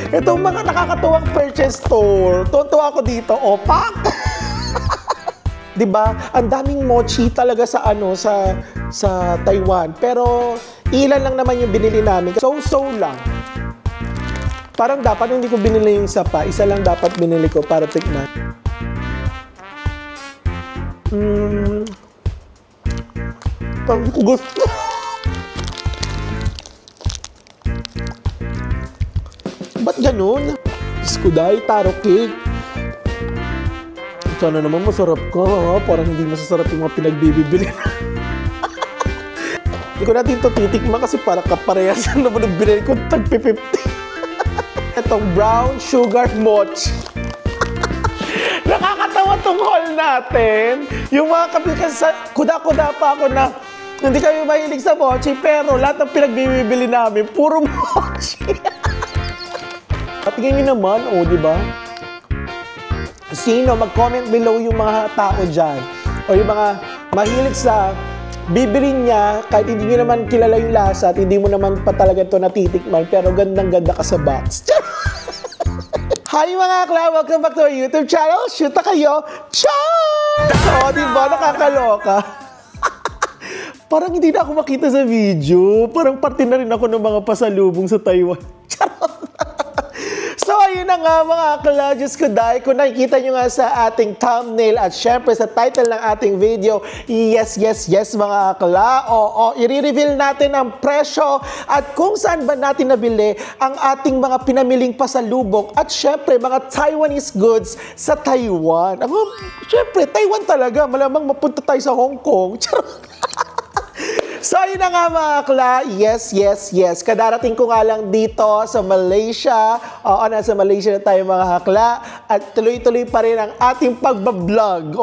Itong mga nakakatuwang purchase store. Tuwa ako dito. Opak! Diba? Ang daming mochi talaga sa Taiwan. Pero ilan lang naman yung binili namin. So lang. Parang dapat hindi ko binili yung isa pa. Isa lang dapat binili ko para tikman. Gusto. Ba't ganun? Skuday, taro cake. Sana naman masarap ka, ha? Parang hindi masasarap yung mga pinagbibili. Hindi ko natin ito titikman kasi para kaparehas na naman ang binili ko, tag-50. Itong brown sugar mochi. Nakakatawa tong haul natin. Yung mga kapikas, kuda-kuda pa ako na hindi kami mahilig sa mochi, pero lahat ng pinagbibili namin, puro mochi. Patingin nyo naman, di ba? Sino, mag-comment below yung mga tao dyan. O yung mga mahilig sa bibili niya, kahit hindi nyo naman kilala yung lasa at hindi mo naman pa talaga ito natitikman, pero gandang-ganda ka sa box. Hi mga akla! Welcome back to our YouTube channel. Shoot na kayo! Char! O, diba? Nakakaloka. Parang hindi na ako makita sa video. Parang parte na rin ako ng mga pasalubong sa Taiwan. Charot! So, ayun na nga mga akla, Diyos ko dahil, kung nakikita nyo nga sa ating thumbnail at syempre sa title ng ating video, yes mga akla, i-reveal natin ang presyo at kung saan ba natin nabili ang ating mga pinamiling pasalubong at syempre mga Taiwanese goods sa Taiwan. Syempre, Taiwan talaga, malamang mapunta tayo sa Hong Kong. So, yun na nga mga akla, yes. Kadarating ko nga lang dito sa Malaysia. Nasa Malaysia na tayo mga akla. At tuloy-tuloy pa rin ang ating pagbablog.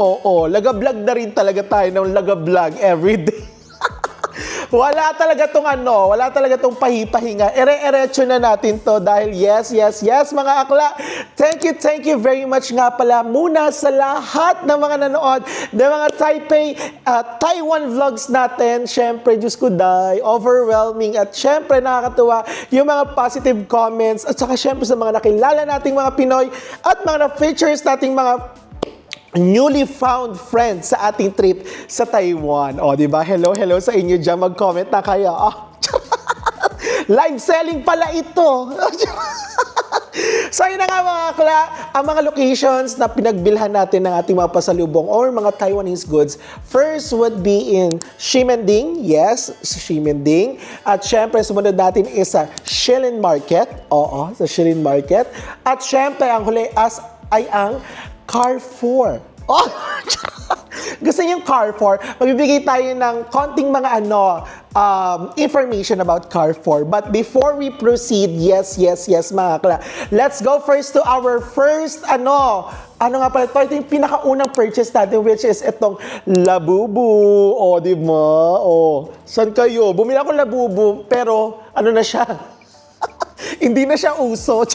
Laga-vlog na rin talaga tayo ng laga-vlog everyday. Wala talaga tong pahipahinga. Ere-erecho na natin to dahil yes mga akla. Thank you very much nga pala muna sa lahat ng mga nanood ng mga Taiwan vlogs natin. Syempre, Diyos ko dahil, overwhelming at syempre nakakatuwa yung mga positive comments at saka syempre sa mga nakilala nating mga Pinoy at mga na-features nating mga newly found friends sa ating trip sa Taiwan. Diba? Hello sa inyo dyan. Mag-comment na kayo. Live selling pala ito. So, yun na nga mga akla, ang mga locations na pinagbilhan natin ng ating mga pasalubong or mga Taiwanese goods. First would be in Ximending. Yes, Ximending. At syempre, sumunod natin is sa Shilin Market. Sa Shilin Market. At syempre, ang huli ay ang Carrefour. Gusto niyo yung Carrefour? Magbibigay tayo ng konting mga information about Carrefour. But before we proceed, yes mga akla. Let's go first to our first ano nga pala ito? Ito yung pinakaunang purchase natin, which is itong Labubu. Di ba? Saan kayo? Bumili ako Labubu, pero ano na siya? Hindi na siya uso.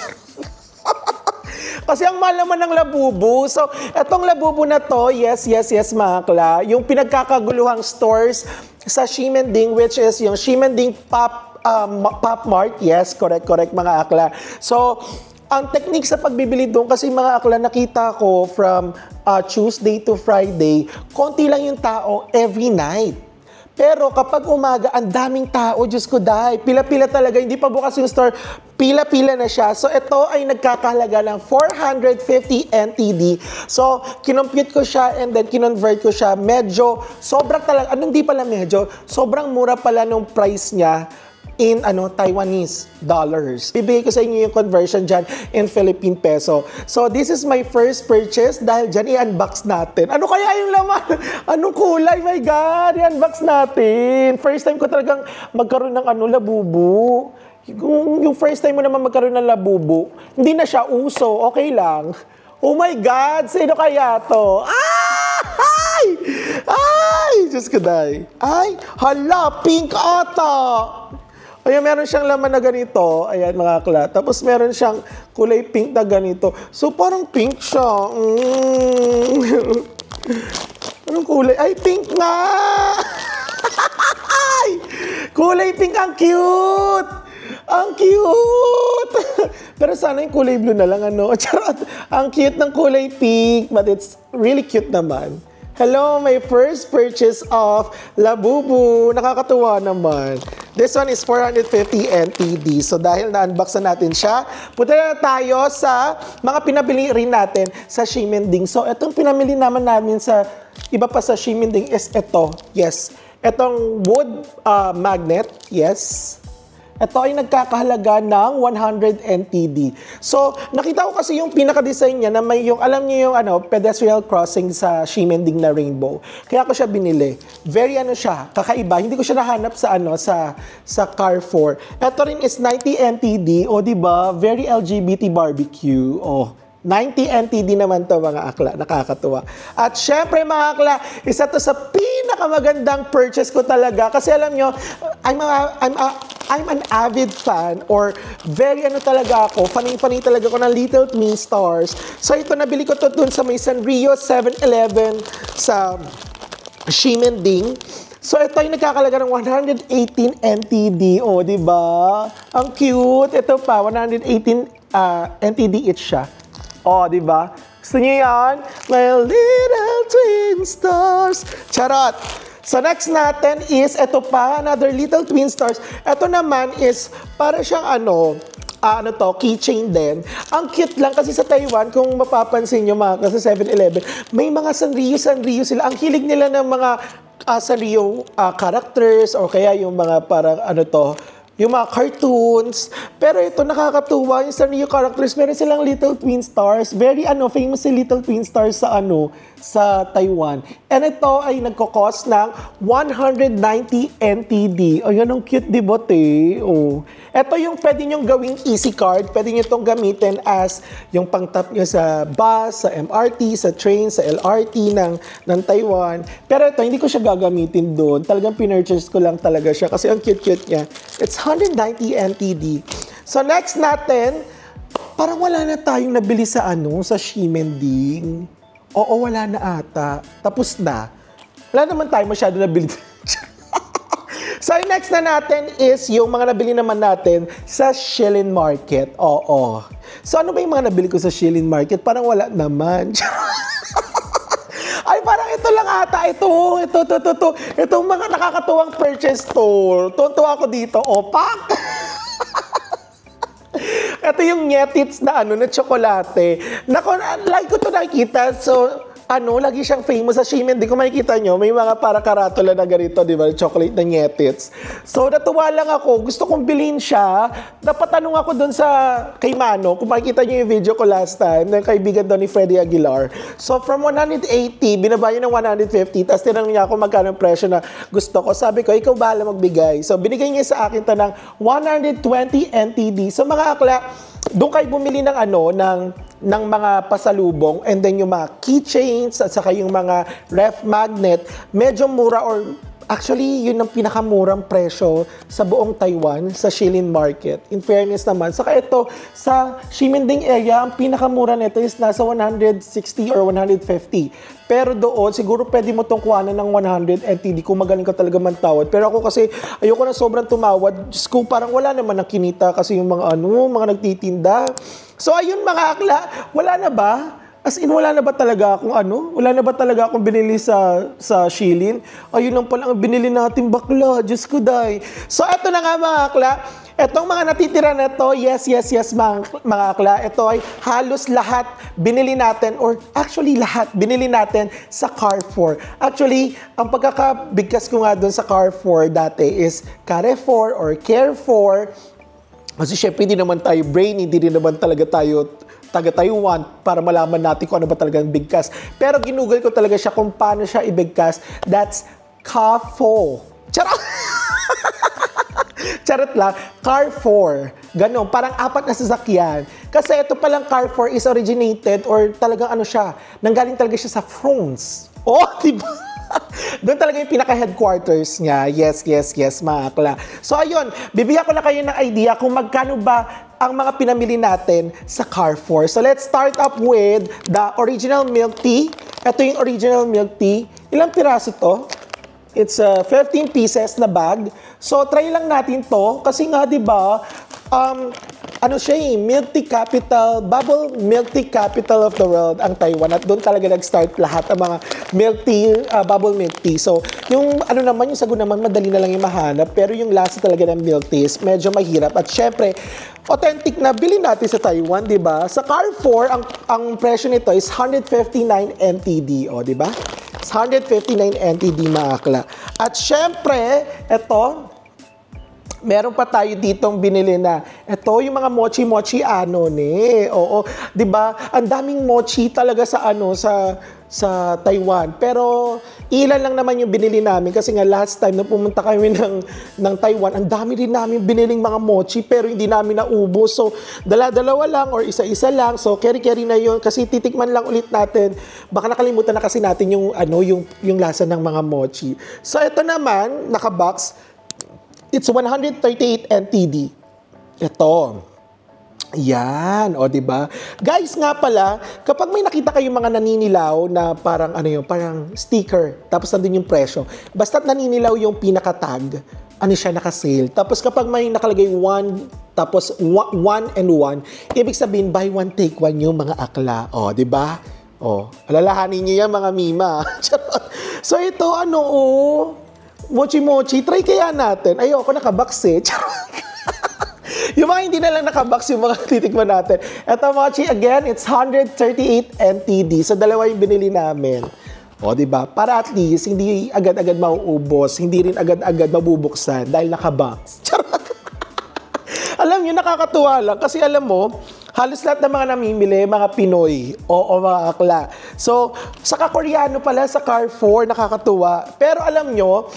Kasi ang mahal naman ng Labubu. So, etong Labubu na to, yes mga akla, yung pinagkakaguluhang stores sa Ximending, which is yung Ximending Pop Mart. Yes, correct mga akla. So, ang technique sa pagbibili doon, kasi mga akla, nakita ko from Tuesday to Friday, konti lang yung tao every night. Pero kapag umaga, ang daming tao, Diyos ko dahil, pila-pila talaga, hindi pa bukas yung store, pila-pila na siya. So ito ay nagkakahalaga ng 450 NTD. So kinompute ko siya and then kinonvert ko siya. Medyo, sobrang talaga, hindi pala medyo, sobrang mura pala nung price niya in Taiwanese dollars. Bibigay ko sa inyo yung conversion dyan in Philippine peso. So, this is my first purchase dahil dyan i-unbox natin. Ano kaya yung laman? Anong kulay? My God! I-unbox natin. First time ko talagang magkaroon ng Labubu. Yung first time mo naman magkaroon ng Labubu, hindi na siya uso. Okay lang. Oh my God! Sino kaya to? Ay! Diyos ko dahil. Ay! Hala! Pink ata! Ayan, meron siyang laman na ganito. Ayan, mga akla. Tapos meron siyang kulay pink na ganito. So, parang pink siya. Anong kulay? Ay, pink nga! Kulay pink, ang cute! Ang cute! Pero sana yung kulay blue na lang, ano? Charot! Ang cute ng kulay pink, but it's really cute naman. Hello, my first purchase of Labubu. Nakakatuwa naman. This one is 450 NTD. So dahil na-unbox na natin siya, punta na tayo sa mga pinabili rin natin sa Ximending. So itong pinamili namin sa iba pa sa Ximending is ito. Yes. Itong wood magnet. Yes. Ito ay nagkakahalaga ng 100 NTD. So, nakita ko kasi yung pinaka-design niya na may yung, alam niyo yung pedestrian crossing sa Ximending na rainbow. Kaya ko siya binili. Very siya, kakaiba. Hindi ko siya nahanap sa Carrefour. Ito rin is 90 NTD. O, diba? Very LGBT barbecue. Oh. 90 NTD naman to mga akla. Nakakatuwa. At syempre mga akla, isa to sa pinakamagandang purchase ko talaga. Kasi alam nyo, I'm an avid fan or very talaga ako. Funny talaga ako ng Little Twin Stars. So ito, nabili ko to dun sa may Sanrio 7-Eleven sa Ximending. So ito ay nagkakalaga ng 118 NTD. O, diba? Ang cute. Ito pa, 118 NTD each siya. Oh, di ba? Gusto niyo yan? My little twin stars. Charot! So next natin is, ito pa, another little twin stars. Ito naman is, para siyang keychain din. Ang cute lang kasi sa Taiwan, kung mapapansin nyo mga sa 7-Eleven, may mga Sanrio sila. Ang hilig nila ng mga Sanrio characters or kaya yung mga parang yung mga cartoons. Pero ito, nakakatuwa. Yung Sanrio characters, meron silang Little Twin Stars. Very, famous si Little Twin Stars sa Taiwan. And ito ay nagkakos ng 190 NTD. O, yan ang cute, di ba, te? Oh. Ito yung pwede nyong gawing easy card. Pwede nyo itong gamitin as yung pang-tap nyo sa bus, sa MRT, sa train, sa LRT ng Taiwan. Pero ito, hindi ko siya gagamitin doon. Talagang pinurchase ko lang talaga siya kasi ang cute-cute niya. It's 190 NTD. So next natin, parang wala na tayong nabili sa sa Ximending. Oo, wala na ata. Tapos na. Wala naman tayo masyado nabili. So next na natin is yung mga nabili naman natin sa Shilin Market. Oo. So ano ba yung mga nabili ko sa Shilin Market? Parang wala naman. Ay, parang ito lang ata. Ito. Itong mga nakakatuwang purchase to. Tuntua ako dito. Opak! Ito yung Nyetits na na tsokolate. Nako, like ko to nakikita. So, lagi siyang famous sa Ximending. Kung makikita nyo, may mga para karatula na ganito, di ba? Chocolate na Nyetits. So, natuwa lang ako. Gusto kong bilhin siya. Napatanong ako dun kay Mano. Kung makikita nyo yung video ko last time, ng kaibigan doon ni Freddy Aguilar. So, from 180, binaba niya ng 150. Tapos tinanong niya ako magkano presyo na gusto ko. Sabi ko, ikaw bahala magbigay. So, binigay niya sa akin ng 120 NTD. So, mga akla, doon kayo bumili ng ng mga pasalubong and then yung mga keychains at saka yung mga ref magnet, medyo mura or actually yun ang pinakamurang presyo sa buong Taiwan sa Shilin Market. In fairness naman. Saka ito, sa Ximending area, ang pinakamura nito is nasa 160 or 150. Pero doon, siguro pwede mo itong kuhanan ng 100 NTD kung magaling ka talaga mantawad. Pero ako kasi, ayoko na sobrang tumawad. Diyos ko, parang wala naman nakinita kasi yung mga mga nagtitinda. So ayun mga akla, wala na ba? As in, wala na ba talaga akong Wala na ba talaga akong binili sa Shilin? Ayun lang pala ang binili natin bakla. Diyos ko, day. So eto na nga mga akla. Etong mga natitira na to, yes, mga akla. Ito ay halos lahat binili natin or actually lahat binili natin sa Carrefour. Actually, ang pagkakabigkas ko nga doon sa Carrefour dati is Carrefour or Carefour. Kasi syempre, hindi naman tayo brainy, hindi rin naman talaga tayo taga-Taiwan para malaman natin kung ano ba talaga ang bigkas. Pero ginugol ko talaga siya kung paano siya ibigkas. That's Carrefour. Charot! Charot lang. Carrefour. Ganon. Parang 4 na sasakyan. Kasi ito palang Carrefour is originated or talagang siya. Nanggaling talaga siya sa France. Oh, diba? Doon talaga yung pinaka-headquarters niya. Yes, mga akla. So, ayun. Bibigyan ko na kayo ng idea kung magkano ba ang mga pinamili natin sa Carrefour. So, let's start up with the original milk tea. Ito yung original milk tea. Ilang piraso to? It's 15 pieces na bag. So, try lang natin to. Kasi nga, di ba, ano siya milk tea capital, bubble milk tea capital of the world ang Taiwan. At doon talaga nag-start lahat ang mga milk tea, bubble milk tea. So, yung ano naman, yung sago naman, madali na lang yung mahanap. Pero yung lasa talaga ng milk tea is medyo mahirap. At syempre, authentic na bilhin natin sa Taiwan, di ba? Sa Carrefour, ang presyo nito is 159 NTD, o, di ba? 159 NTD mga akla. At syempre, ito, meron pa tayo ditong binili na ito yung mga mochi-mochi Oo, 'di ba? Ang daming mochi talaga sa sa Taiwan. Pero ilan lang naman yung binili namin kasi nga last time na pumunta kami ng Taiwan, ang dami rin namin biniling mga mochi pero hindi namin naubos. So, dala-dalawa lang or isa-isa lang. So, carry-carry na yun kasi titikman lang ulit natin. Baka nakalimutan na kasi natin yung lasa ng mga mochi. So, ito naman, naka-box. It's 138 NTD. Ito. Yan, o di ba? Guys, nga pala, kapag may nakita kayong mga naninilaw na parang parang sticker, tapos nandun yung presyo. Basta't naninilaw yung pinaka-tag, siya naka-sale. Tapos kapag may nakalagay 1, tapos 1 and 1, ibig sabihin buy one take one yung mga akla. O, di ba? O, alalahanin niyo yan mga mima. So ito mochi-mochi, try kaya natin. Ayoko nakabox yung mga hindi na lang nakabox yung mga titikman natin. Ito mochi, again, it's 138 NTD. So, dalawa yung binili namin. O, diba? Para at least, hindi agad-agad mauubos, hindi rin agad-agad mabubuksan dahil nakabox. Charot! Alam nyo, nakakatuwa lang. Kasi alam mo, halos lahat ng mga namimili, mga Pinoy o mga akla. So, sa Koreano pala, sa Carrefour, nakakatuwa. Pero alam nyo,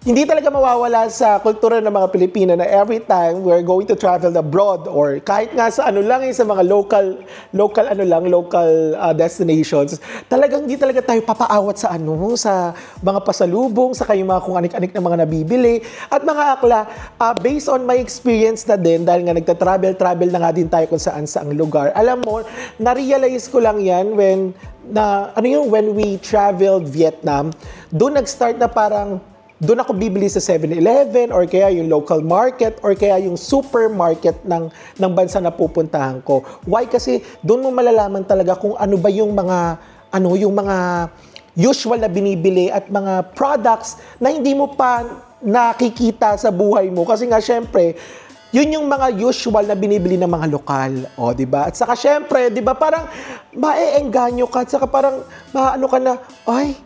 hindi talaga mawawala sa kultura ng mga Pilipino na every time we're going to travel abroad or kahit nga sa sa mga local destinations, talagang hindi talaga tayo papaawat sa sa mga pasalubong, sa kayong mga kung anik-anik na mga nabibili. At mga akla, based on my experience na din, dahil nga nagta-travel na nga din tayo kung saan-saang lugar, alam mo, na-realize ko lang yan when we traveled Vietnam, doon nag-start na parang doon ako bibili sa 7-Eleven or kaya yung local market or kaya yung supermarket ng bansa na pupuntahan ko. Why? Kasi doon mo malalaman talaga kung ano ba yung mga usual na binibili at mga products na hindi mo pa nakikita sa buhay mo. Kasi nga syempre, yun yung mga usual na binibili ng mga lokal. O, di ba? At saka syempre, di ba, parang maeengganyo ka at saka parang maano ka na, ay,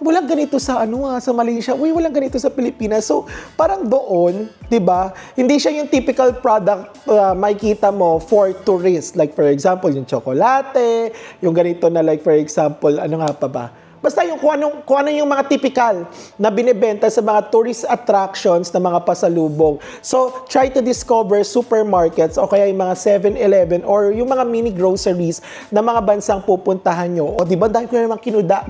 walang ganito sa sa Malaysia. Uy, walang ganito sa Pilipinas. So, parang doon, 'di ba? Hindi siya yung typical product makikita mo for tourists. Like for example, yung tsokolate, yung ganito na like for example, ano nga pa ba? Basta yung kung ano yung mga typical na binebenta sa mga tourist attractions na mga pasalubong. So, try to discover supermarkets o kaya yung mga 7-Eleven or yung mga mini groceries na mga bansang pupuntahan nyo. O, di ba? Dahil ko naman kinuda.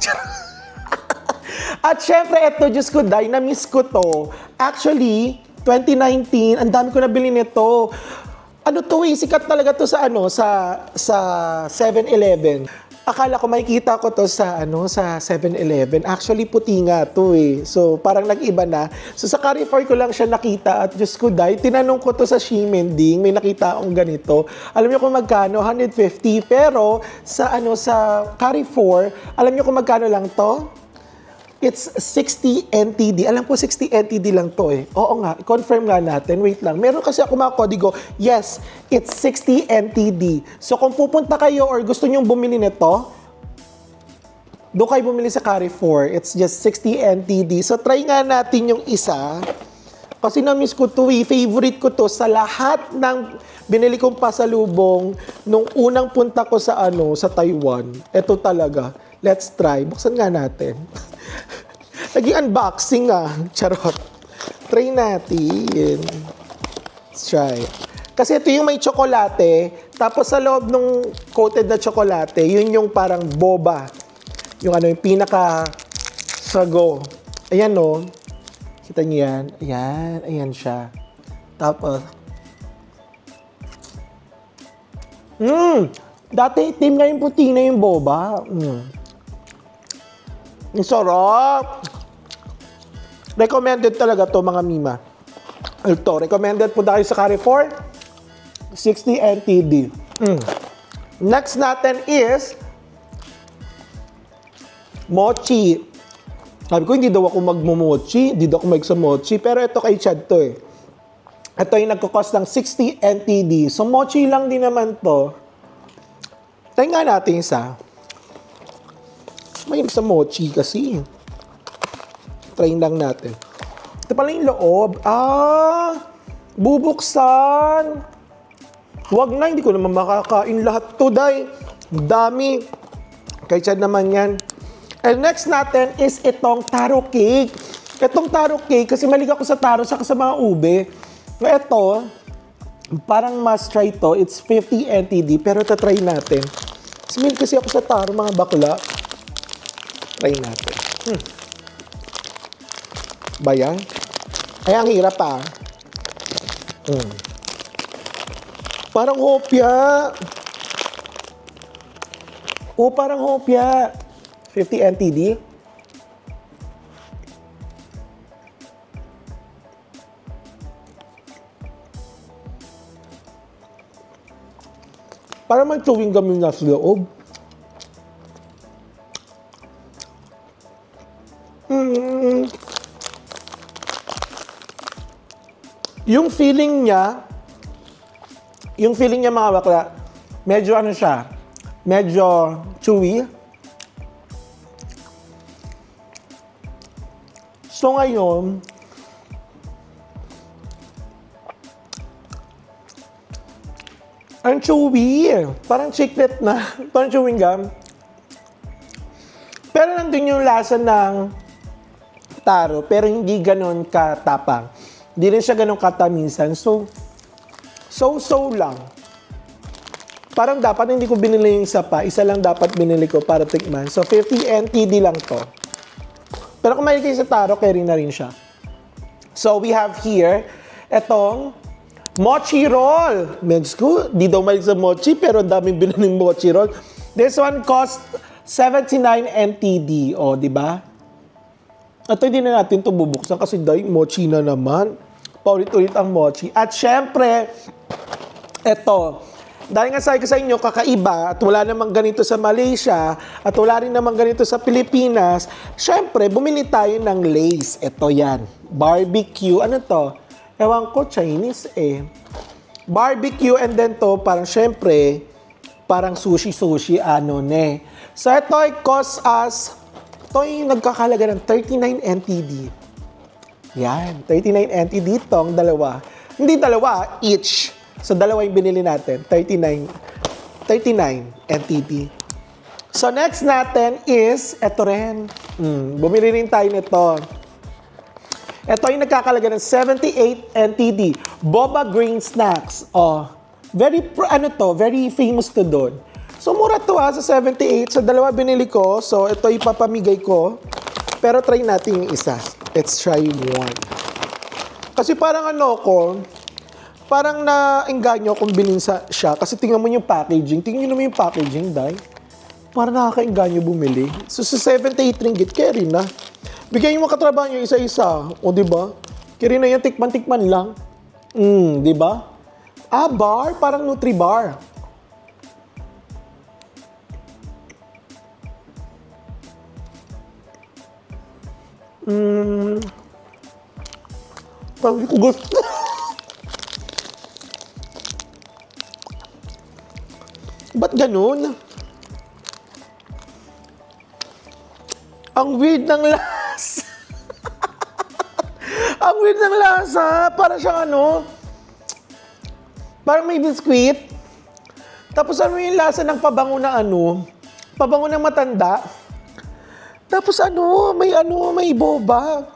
At syempre, eto, Diyos ko, na-miss ko to. Actually, 2019, ang dami ko nabili nito. Sikat talaga to sa 7-Eleven. Akala ko makikita ko to sa 7-Eleven. Actually, puti nga to So, parang nag-iba na. So, sa Carrefour ko lang siya nakita at Diyos ko, tinanong ko to sa Ximending, may nakita akong ganito. Alam niyo kung magkano? 150. Pero, sa Carrefour, alam niyo kung magkano lang to? It's 60 NTD. Alam ko 60 NTD lang to Oo nga, confirm nga natin. Wait lang. Meron kasi ako mga kodigo. Yes, it's 60 NTD. So kung pupunta kayo or gusto nyong bumili nito, doon kayo bumili sa Carrefour. It's just 60 NTD. So try nga natin yung isa. Kasi na-miss ko to Favorite ko to sa lahat ng binili kong pasalubong nung unang punta ko sa Taiwan. Ito talaga. Let's try. Buksan nga natin. Naging unboxing Charot. Try natin. Let's try. Kasi ito yung may tsokolate. Tapos sa loob ng coated na tsokolate, yun yung parang boba. Yung yung pinaka-sago. Ayan Kita niyo yan? Ayan. Ayan siya. Tapos, dati itim na yung puti na yung boba. Ang sarap. Recommended talaga to mga mima. Ito, recommended po tayo sa Carrefour. 60 NTD. Next natin is mochi. Sabi ko, hindi daw ako magmo-mochi, hindi daw ako mag sa mochi, pero ito kay Chad to eh. Ito yung nagkakos ng 60 NTD. So, mochi lang din naman to. Try nga natin isa. May sa mochi kasi. Try lang natin. Ito pala yung loob. Bubuksan. Wag na, hindi ko naman makakain lahat to, day. Dami. Kay Chad naman yan. And next natin is itong taro cake. Itong taro cake, kasi malig ako sa taro, saka sa mga ube. Ito, parang must try to. It's 50 NTD, pero tatry natin. Smil kasi ako sa taro, mga bakla. Try natin. Bayan? Ay, ang hirap pa. Parang hopya. Parang hopya. 50 NTD. Para may chewing gum yung nasa loob. Yung feeling niya mga bakla, medyo ano siya, medyo chewy. So ngayon, ang chewy, parang chiclet na, parang chewing gum. Pero nandun yung lasa ng taro, pero hindi ganon katapang. Hindi rin siya ganon katamisan. So lang. Parang dapat hindi ko binili yung isa pa, isa lang dapat binili ko para tikman. So 50 NTD lang to. Pero kung mahilig kayo sa taro, carry na rin siya. So, we have here, etong mochi roll. Men's ko, di daw mahilig sa mochi, pero ang daming biniling mochi roll. This one cost 79 NTD. O, di ba? Ito hindi na natin ito bubuksan kasi dahil mochi na naman. Paulit-ulit ang mochi. At syempre, eto. Dahil nga sabi ko sa inyo, kakaiba at wala namang ganito sa Malaysia at wala rin namang ganito sa Pilipinas, syempre, bumili tayo ng Lay's. Ito yan. Barbecue. Ano to? Ewan ko, Chinese eh. Barbecue and then to, parang syempre, parang sushi-sushi, ano ne. So, ito ay cost us, ito yung nagkakalaga ng 39 NTD. Yan, 39 NTD itong dalawa. Hindi dalawa, each. So, dalawa yung binili natin. 39 NTD. So, next natin is, eto rin. Bumili rin tayo nito. Ito yung nagkakalaga ng 78 NTD. Boba Green Snacks. Very famous to doon. So, mura to sa 78. So, dalawa binili ko. So, ito ipapamigay ko. Pero try natin yung isa. Let's try one. Kasi parang parang na-engganyo kung bininsa siya. Kasi tingnan mo yung packaging. Tingnan nyo naman yung packaging, dahil. Parang nakaka-engganyo bumili. So, sa 78 ringgit, carry na. Bigyan yung mga katrabaho nyo isa-isa. O, diba? Carry na yan, tikman-tikman lang. Diba? Bar, parang Nutri-Bar. Parang hindi ko gusto. Ba't ganun? Ang weird ng lasa. Ang weird ng lasa. Para siyang parang may biskuit. Tapos yung lasa ng pabango na pabango ng matanda. Tapos may boba.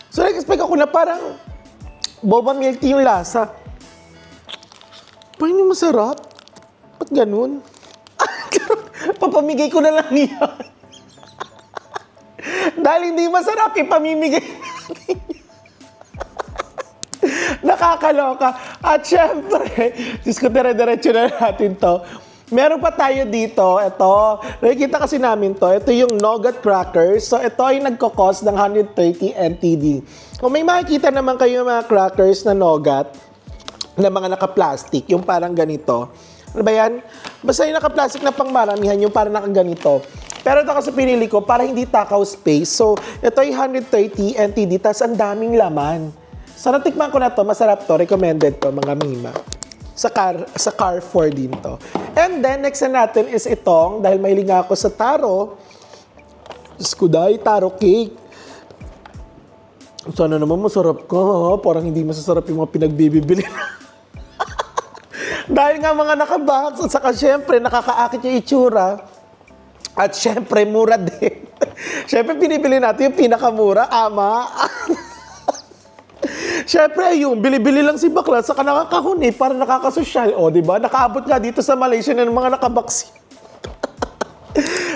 So nag-expect ako na parang boba milk tea yung lasa. Parang yung masarap. Ba't ganun? Papamigay ko na lang yan. Dahil hindi masarap, ipamimigay natin. Nakakaloka. At syempre, Diyos ko, dire-diretso na natin to. Meron pa tayo dito. Ito, nakikita kasi namin to. Ito yung nougat crackers. So, ito ay nagkakos ng 130 NTD. Kung may makikita naman kayo mga crackers na nougat, na mga naka-plastic, yung parang ganito. Ano ba yan? Basta yung naka-plastic na pangmaramihan, yung parang nakaganito. Pero ito kasi pinili ko para hindi takaw space. So, ito ay 130 NTD, tas ang daming laman. So, natikman ko na to, masarap to, recommended to, mga Mima. Sa Carrefour din to. And then, next na natin is itong, dahil mahilig nga ako sa taro, Skuday, taro cake. Sana naman masarap ka, ha? Parang hindi masasarap yung mga pinagbibili. Dahil nga mga nakabox, at saka syempre, nakakaakit yung itsura. At syempre, mura din. Syempre, pinibili natin yung pinakamura, ama. Syempre, ayun, bili-bili lang si bakla, saka nakakahuni, para nakakasosyal. O, diba? Nakaabot nga dito sa Malaysia ng mga nakabox.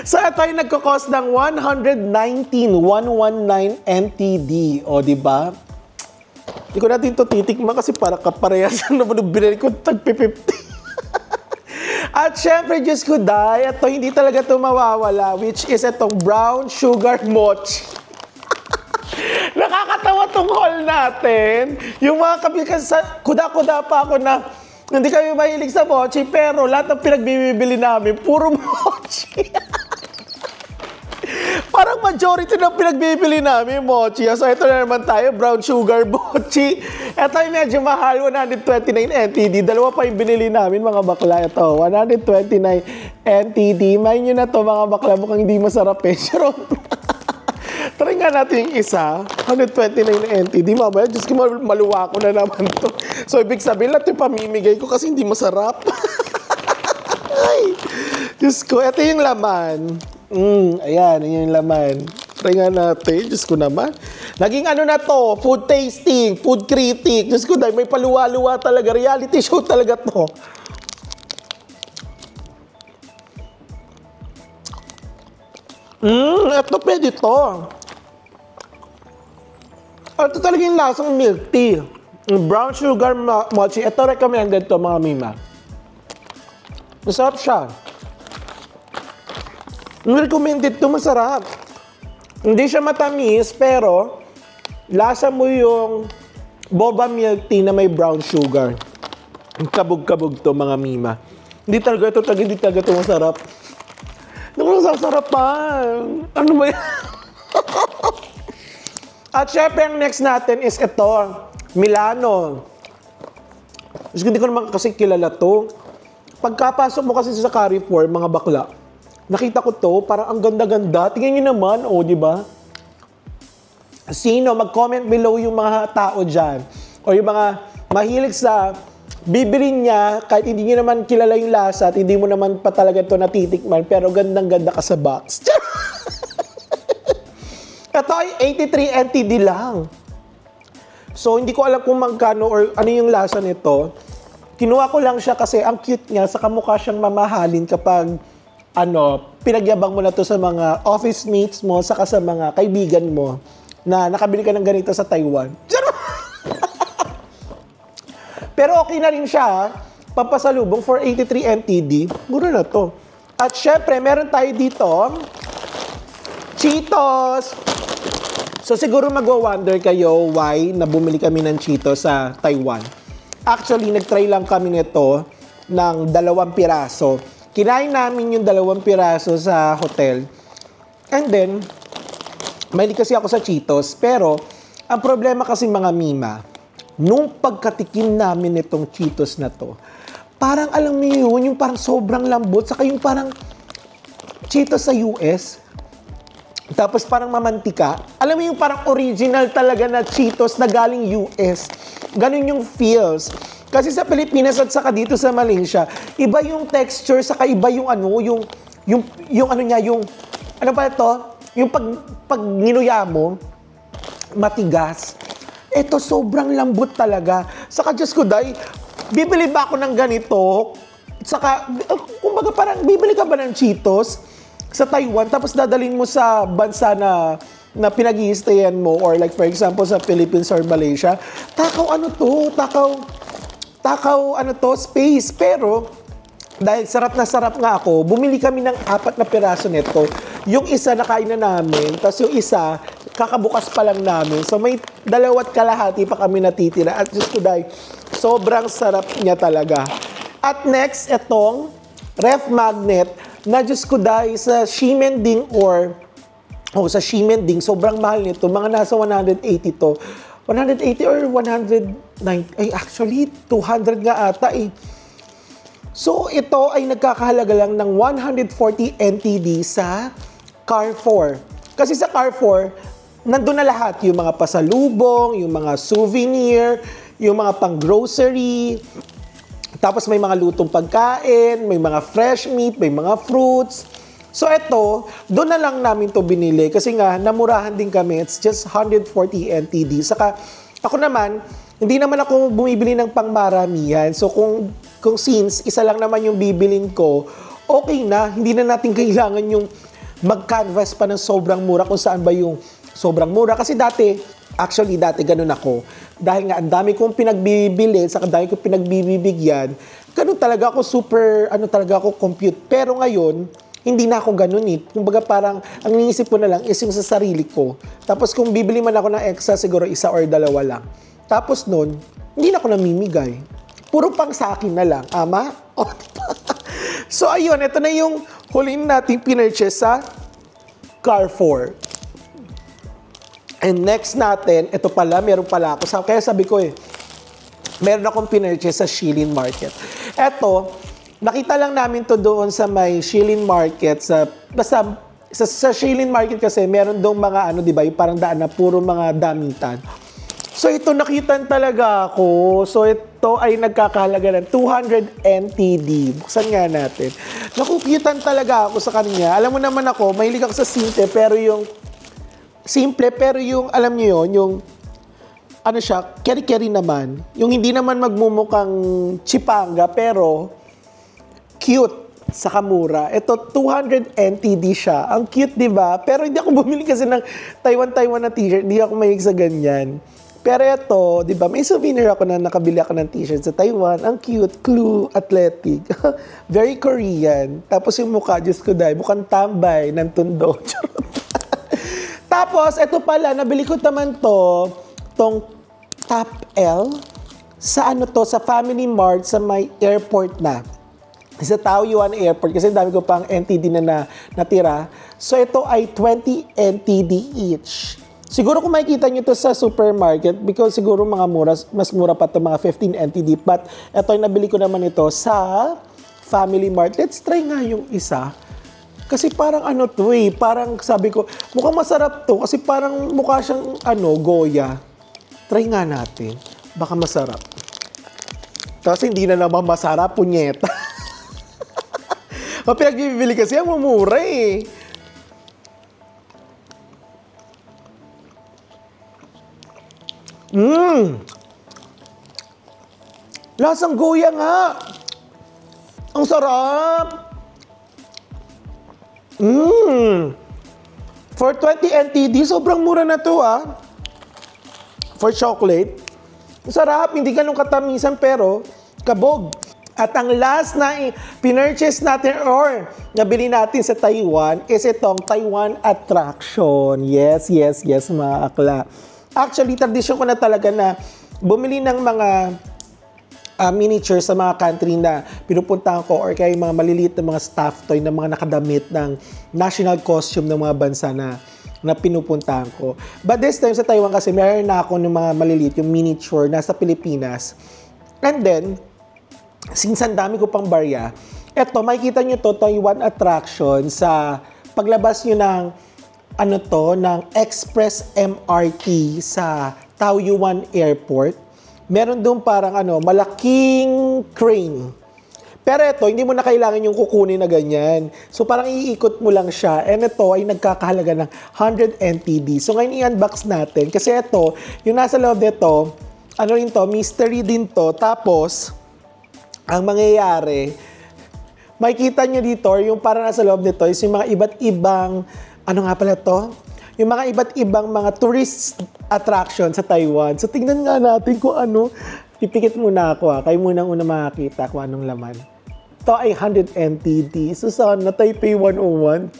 So, ito ay nagkakos ng 119 NTD. O, diba? Hindi ko natin ito titikman kasi para kaparehas naman yung binili ko, tag-50. At syempre, Diyos ko dahil, ito hindi talaga ito mawawala, which is itong brown sugar mochi. Nakakatawa tong haul natin. Yung mga kabikas, kuda-kuda pa ako na hindi kami mahilig sa mochi, pero lahat ng pinagbibili namin, puro mochi. Parang majority ng pinagbibili namin, mochi. So, ito na naman tayo, brown sugar mochi. Ito ay medyo mahal, 129 NTD. Dalawa pa yung binili namin, mga bakla. Ito, 129 NTD. Main nyo na to, mga bakla. Mukhang hindi masarap eh. Try nga natin yung isa, 129 NTD. Mamaya, Diyos ko, maluwa ko na naman to. So, ibig sabihin, lahat yung pamimigay ko kasi hindi masarap. Ay, Diyos ko, ito yung laman. Ayan, yung laman. Try nga natin, Diyos ko naman. Naging ano na to, food tasting, food critic. Diyos ko, dahil may paluwa-luwa talaga. Reality show talaga to. Ito pwede to. Ito talaga yung lasang milk tea. Brown sugar mochi. Ito recommended to, mga Mima. Masarap siya. Recommended to, masarap. Hindi siya matamis, pero lasa mo yung boba milk tea na may brown sugar. Kabog-kabog to, mga Mima. Hindi talaga ito masarap. Naku, sasarapan. Ano ba yan? At syempre, ang next natin is ito, Milano. Hindi ko naman kasi kilala to. Pagkapasok mo kasi sa Carrefour, mga bakla, nakita ko to, parang ang ganda-ganda. Tingnan nyo naman, di ba? Sino? Mag-comment below yung mga tao dyan. O yung mga mahilig sa bibilin niya, kahit hindi nyo naman kilala yung lasa at hindi mo naman pa talaga ito natitikman, pero gandang-ganda ka sa box. Ito ay 83 NTD lang. So, hindi ko alam kung magkano or ano yung lasa nito. Kinuha ko lang siya kasi ang cute niya, sa kamukha siyang mamahalin kapag pinagyabang mo na to sa mga office mates mo, saka sa mga kaibigan mo na nakabili ka ng ganito sa Taiwan. Pero okay na rin siya, pampasalubong for 83 NTD. Mura na to. At syempre, meron tayo dito, Cheetos. So siguro magwa-wonder kayo why na bumili kami ng Cheetos sa Taiwan. Actually, nag-try lang kami nito ng 2 piraso. Kinain namin yung 2 piraso sa hotel. And then, mahilig kasi ako sa Cheetos. Pero, ang problema kasi, mga Mima, nung pagkatikim namin itong Cheetos na to, parang alam mo yun, yung parang sobrang lambot, saka yung parang Cheetos sa US, tapos parang mamantika. Alam mo yung parang original talaga na Cheetos na galing US. Ganun yung feels. Kasi sa Pilipinas at saka dito sa Malaysia, iba yung texture, saka iba yung ano ba ito? Yung pag niluya mo, matigas. Ito, sobrang lambot talaga. Saka, Diyos ko, day, bibili ba ako ng ganito? Saka, kumbaga parang, bibili ka ba ng Cheetos sa Taiwan, tapos dadalhin mo sa bansa na pinag-i-stayan mo, or like, for example, sa Philippines or Malaysia, takaw space. Pero, dahil sarap na sarap nga ako, bumili kami ng 4 na piraso nito. Yung isa nakain na namin, tapos yung isa, kakabukas pa lang namin. So may 2 kalahati pa kami natitira. At just to die, Sobrang sarap niya talaga. At next, itong ref magnet na Diyos ko dahil sa Ximending sa Ximending, sobrang mahal nito. Mga nasa 180 to. 180 or 190, ay actually 200 nga ata eh. So ito ay nagkakahalaga lang ng 140 NTD sa Carrefour. Kasi sa Carrefour, nandun na lahat. Yung mga pasalubong, yung mga souvenir, yung mga pang-grocery, tapos may mga lutong pagkain, may mga fresh meat, may mga fruits. So ito, doon na lang namin to binili kasi nga namurahan din kami. It's just 140 NTD. Saka ako naman, hindi naman ako bumibili ng pangmaramihan. So kung since isa lang naman yung bibilin ko, okay na. Hindi na natin kailangan yung mag-canvas pa ng sobrang mura kung saan ba yung sobrang mura. Kasi dati ganun ako. Dahil nga, ang dami kong pinagbibili, saka dami kong pinagbibigyan, ganun talaga ako compute. Pero ngayon, hindi na ako ganun eh. Kumbaga parang, ang iniisip ko na lang is yung sa sarili ko. Tapos kung bibili man ako ng extra, siguro isa or dalawa lang. Tapos nun, hindi na ako namimigay. Puro pang sa akin na lang. Ama? So ayun, ito na yung huli nating pinurchase sa Carrefour. And next natin, ito pala, meron pala ako. Kaya sabi ko meron akong pinurchase sa Shilin Market. Ito, nakita lang namin to doon sa may Shilin Market. Sa Shilin Market kasi, meron doon mga di ba, yung parang daan na puro mga damitan. So ito, nakitan talaga ako. So ito ay nagkakahalaga ng 200 NTD. Buksan nga natin. Nakukitan talaga ako sa kanya. Alam mo naman ako, mahilig ako sa simple, pero yung, alam niyo yun, yung, keri-keri naman. Yung hindi naman magmumukhang chipanga, pero cute sa kamura. Ito, 200 NTD siya. Ang cute, di ba? Pero hindi ako bumili kasi ng Taiwan na t-shirt. Hindi ako mahilig sa ganyan. Pero ito, di ba, may souvenir ako na nakabili ako ng t-shirt sa Taiwan. Ang cute, Clue, athletic. Very Korean. Tapos yung mukha, Diyos ko dahil, mukhang tambay ng tundo. Tapos, ito pala, nabili ko naman tong Top L, sa sa Family Mart, sa may airport na. Sa Taoyuan Airport, kasi dami ko pang NTD na natira. So, ito ay 20 NTD each. Siguro kung makikita nyo ito sa supermarket, because siguro mas mura pa ito, mga 15 NTD. But, ito ay nabili ko naman ito sa Family Mart. Let's try nga yung isa. Kasi parang parang sabi ko, mukhang masarap to kasi parang mukha siyang goya. Try nga natin. Baka masarap. Kasi hindi na naman masarap, punyeta. Pinagbibili kasi ang mumura eh. Lasang goya nga. Ang sarap. For 20 NTD, sobrang mura na to for chocolate. Sarap, hindi ganun katamisan pero kabog. At ang last na pinurchase natin or nabili natin sa Taiwan is itong Taiwan Attraction. Yes, mga akla. Actually, tradisyon ko na talaga na bumili ng mga miniature sa mga country na pinupuntahan ko or kaya yung mga maliliit na mga staff toy na mga nakadamit ng national costume ng mga bansa na pinupuntahan ko. But this time sa Taiwan kasi meron na ako ng mga maliliit, yung miniature nasa Pilipinas. And then, since ang dami ko pang barya, eto, makikita nyo to, Taiwan Attraction sa paglabas nyo ng ng Express MRT sa Taoyuan Airport. Meron doon parang malaking crane. Pero ito, hindi mo na kailangan yung kukunin na ganyan. So parang iikot mo lang siya. And ito ay nagkakahalaga ng 100 NTD. So ngayon i-unbox natin. Kasi ito, yung nasa loob nito, mystery din to. Tapos, ang mangyayari, makikita nyo dito, yung parang nasa loob nito, is yung mga iba't ibang, yung mga iba't ibang mga tourist attraction sa Taiwan. So, tingnan nga natin kung pipikit muna ako kayo muna makakita kung anong laman. Ito ay 100 NTD. So, sana Taipei 101,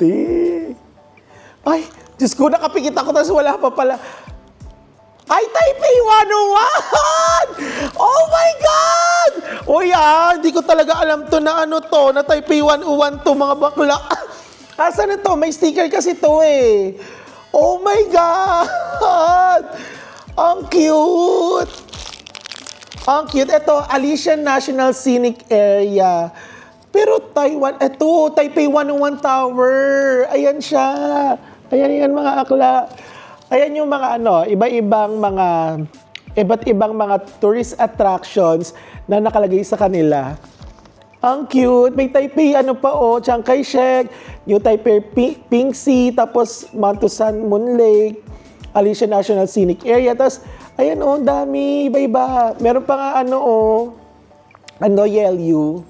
Ay, Diyos ko, nakapikit ako tapos wala pa pala. Ay, Taipei 101! Oh my God! Uy, hindi ko talaga alam to na ano to, na Taipei 101 to, mga bakla. Asa na to? May sticker kasi to eh. Oh my God! Ang cute! Ang cute. Ito, Alishan National Scenic Area. Pero Taiwan, ito, Taipei 101 Tower. Ayan siya. Ayan yan mga akla. Ayan yung mga iba't ibang mga tourist attractions na nakalagay sa kanila. Ang cute. May Taipei Chiang Kai-shek, New Taipei Pink Sea, tapos Mantusan Moon Lake, Alishan National Scenic Area. Tapos, ayan dami, iba-iba. Meron pa nga Yelyu.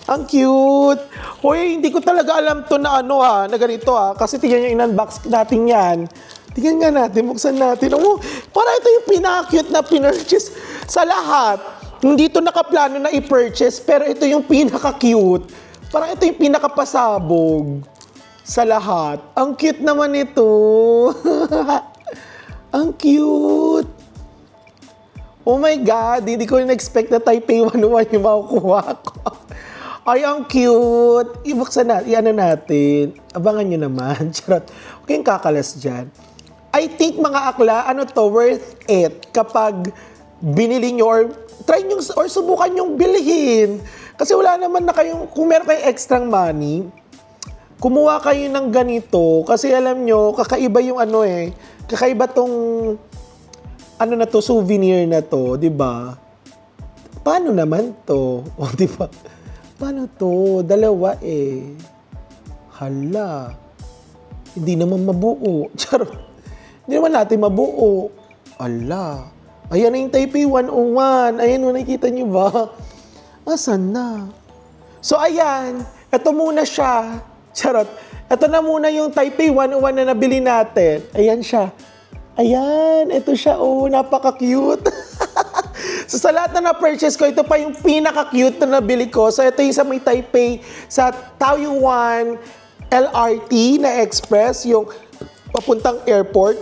Ang cute. Hoy, hindi ko talaga alam to na na ganito Kasi tingnan nyo, in-unbox natin yan. Tingnan nga natin, buksan natin. Para ito yung pinaka-cute na pinurchase sa lahat. Hindi to nakaplano na i-purchase, pero ito yung pinaka-cute. Parang ito yung pinaka-pasabog sa lahat. Ang cute naman ito. Ang cute. Oh my God, hindi ko na-expect na Taipei 101 yung makukuha ko. Ay, ang cute. Ibuksan natin, natin. Abangan nyo naman. Charot. Huwag kayong kakalas dyan. I think mga akla, worth it kapag binili nyo or try nyo or subukan nyong bilhin. Kasi wala naman na kayong, kung meron kayong extra money, kumuha kayo ng ganito. Kasi alam nyo, kakaiba yung kakaiba tong souvenir na to, di ba? Paano naman to? O, di ba? Paano to? Dalawa eh. Hala. Hindi naman mabuo. Charot. Hindi naman natin mabuo. Hala. Ayan na yung Taipei 101. Ayan, nakikita niyo ba? Asan na? So, ayan. Ito muna siya. Charot. Ito na muna yung Taipei 101 na nabili natin. Ayan siya. Ayan, ito siya. Oh, napaka-cute. So, sa lahat na na-purchase ko, ito pa yung pinaka-cute na nabili ko. So, ito yung sa may Taipei, sa Taoyuan LRT na express, yung papuntang airport.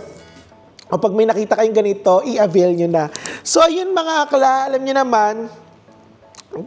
O pag may nakita kayong ganito, i-avail nyo na. So, ayun mga akla, alam nyo naman,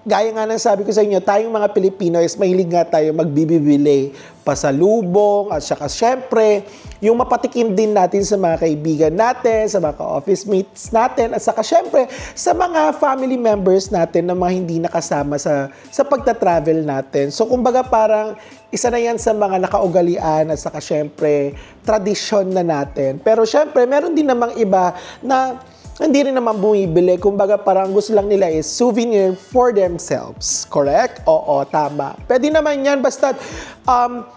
gaya nga ng sabi ko sa inyo, tayong mga Pilipino is mahilig nga tayo magbibili, pasalubong, at saka syempre, yung mapatikim din natin sa mga kaibigan natin, sa mga office mates natin, at saka syempre, sa mga family members natin na mga hindi nakasama sa pagta-travel natin. So, kumbaga parang isa na yan sa mga nakaugalian at saka syempre, tradisyon na natin. Pero syempre, meron din namang iba na hindi rin naman bumibili. Kumbaga parang gusto lang nila is souvenir for themselves. Correct? Oo, tama. Pwede naman yan basta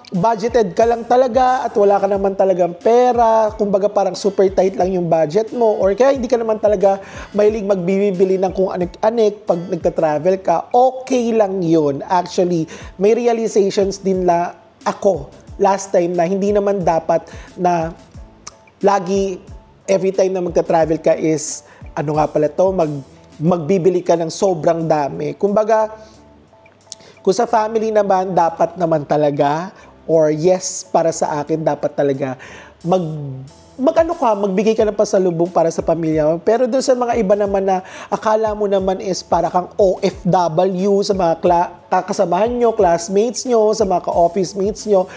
budgeted ka lang talaga at wala ka naman talagang pera. Kumbaga parang super tight lang yung budget mo or kaya hindi ka naman talaga mahilig magbibili ng kung anik-anik pag nagta-travel ka. Okay lang yun. Actually, may realizations din na ako last time na hindi naman dapat na lagi every time na magta-travel ka is, magbibili ka ng sobrang dami. Kumbaga, kung sa family naman, dapat naman talaga, or yes, para sa akin, dapat talaga, magbigay ka ng pasalubong para sa pamilya mo. Pero doon sa mga iba naman na akala mo naman is para kang OFW sa mga kasamahan nyo, classmates nyo, sa mga ka-office mates nyo,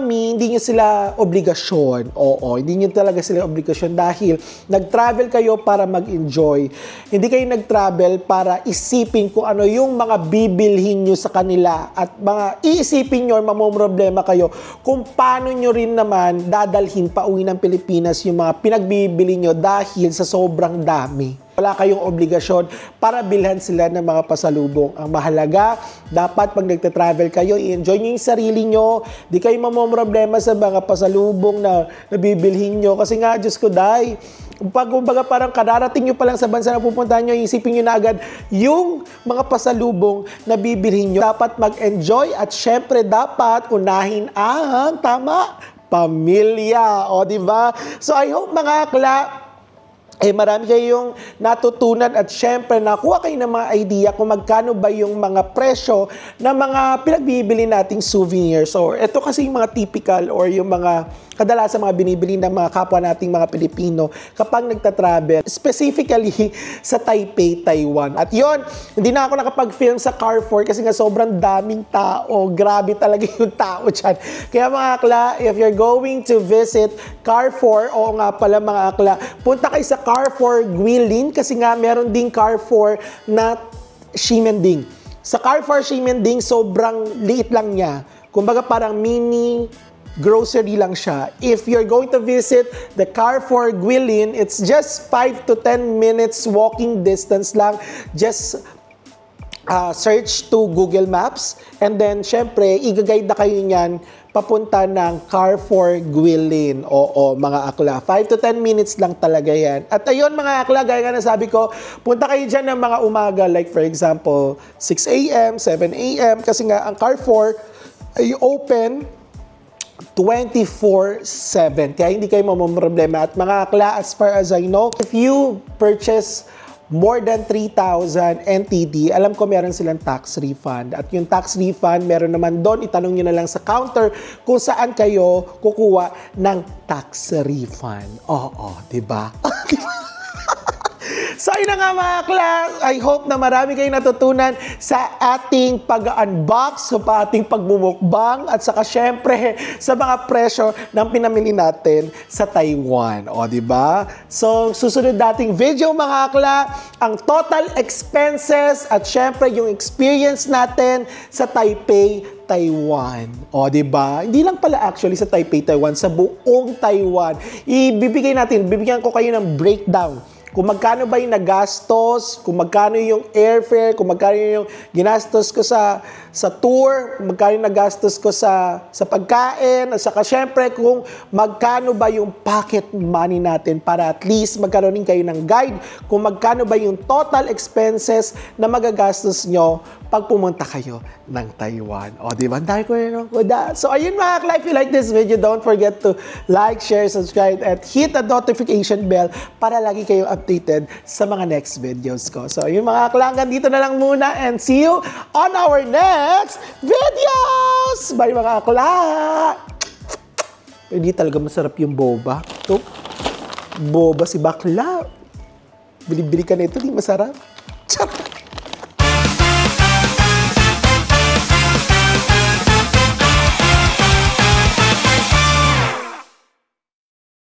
hindi nyo sila obligasyon. Oo, hindi nyo talaga sila obligasyon dahil nag-travel kayo para mag-enjoy. Hindi kayo nag-travel para isipin kung ano yung mga bibilhin nyo sa kanila at mga iisipin nyo or mamomroblema kayo kung paano nyo rin naman dadalhin pa uwi ng Pilipinas yung mga pinagbibili nyo dahil sa sobrang dami. Wala kayong obligasyon para bilhan sila ng mga pasalubong. Ang mahalaga, dapat pag nagta-travel kayo, i-enjoy nyo yung sarili nyo. Di kayo mamomroblema sa mga pasalubong na nabibilhin nyo. Kasi nga, Diyos ko, kumbaga parang kadarating nyo pa lang sa bansa na pupuntahan nyo, isipin nyo na agad yung mga pasalubong na bibilhin nyo. Dapat mag-enjoy at syempre dapat unahin ang pamilya. O, di ba? So, I hope mga akla, marami kayong natutunan at syempre nakuha kayo ng mga idea kung magkano ba yung mga presyo ng mga pinagbibili nating souvenirs. So, ito kasi yung mga typical or yung mga kadalasan mga binibili ng mga kapwa nating mga Pilipino kapag nagta-travel, specifically sa Taipei, Taiwan. At yon, hindi na ako nakapag-film sa Carrefour kasi nga sobrang daming tao. Grabe talaga yung tao dyan. Kaya mga akla, if you're going to visit Carrefour, oo nga pala mga akla, punta kayo sa Carrefour Guilin kasi nga meron ding Carrefour na Ximending. Sa Carrefour Ximending, sobrang liit lang niya. Kumbaga parang mini grocery lang siya. If you're going to visit the Carrefour Guilin, it's just 5 to 10 minutes walking distance lang. Just search to Google Maps and then syempre, i-guide na kayo niyan papunta ng Carrefour Guilin. Oo, mga akla. 5 to 10 minutes lang talaga yan. At ayun mga akla, gaya nga na sabi ko, punta kayo dyan ng mga umaga. Like for example, 6 a.m., 7 a.m. Kasi nga ang Carrefour ay open 24/7. Kaya hindi kayo mamamroblema. At mga akla, as far as I know, if you purchase more than 3,000 NTD, alam ko meron silang tax refund. At yung tax refund, meron naman doon, itanong nyo na lang sa counter kung saan kayo kukuha ng tax refund. Oo, diba? So, yun na nga mga class. I hope na marami kayong natutunan sa ating pag-unbox, sa ating pagmumukbang, at saka syempre sa mga presyo ng pinamili natin sa Taiwan. O, diba? So, susunod nating video mga akla, ang total expenses at syempre yung experience natin sa Taipei, Taiwan. O, diba? Hindi lang pala actually sa Taipei, Taiwan, sa buong Taiwan. Bibigyan ko kayo ng breakdown kung magkano ba yung nagastos, kung magkano yung airfare, kung magkano yung ginastos ko sa tour, kung magkano yung nagastos ko sa pagkain, at saka syempre kung magkano ba yung pocket money natin para at least magkaroon din kayo ng guide kung magkano ba yung total expenses na magagastos nyo pag pumunta kayo ng Taiwan. O, di ba? Dahil ko yun kuda. So, ayun mga akla, if you like this video, don't forget to like, share, subscribe, and hit the notification bell para lagi kayong updated sa mga next videos ko. So, ayun mga akla, hanggang dito na lang muna and see you on our next videos! Bye mga akla! Hindi talaga masarap yung boba. Ito, boba si bakla. Bili-bili ka na ito, di masarap. Charot!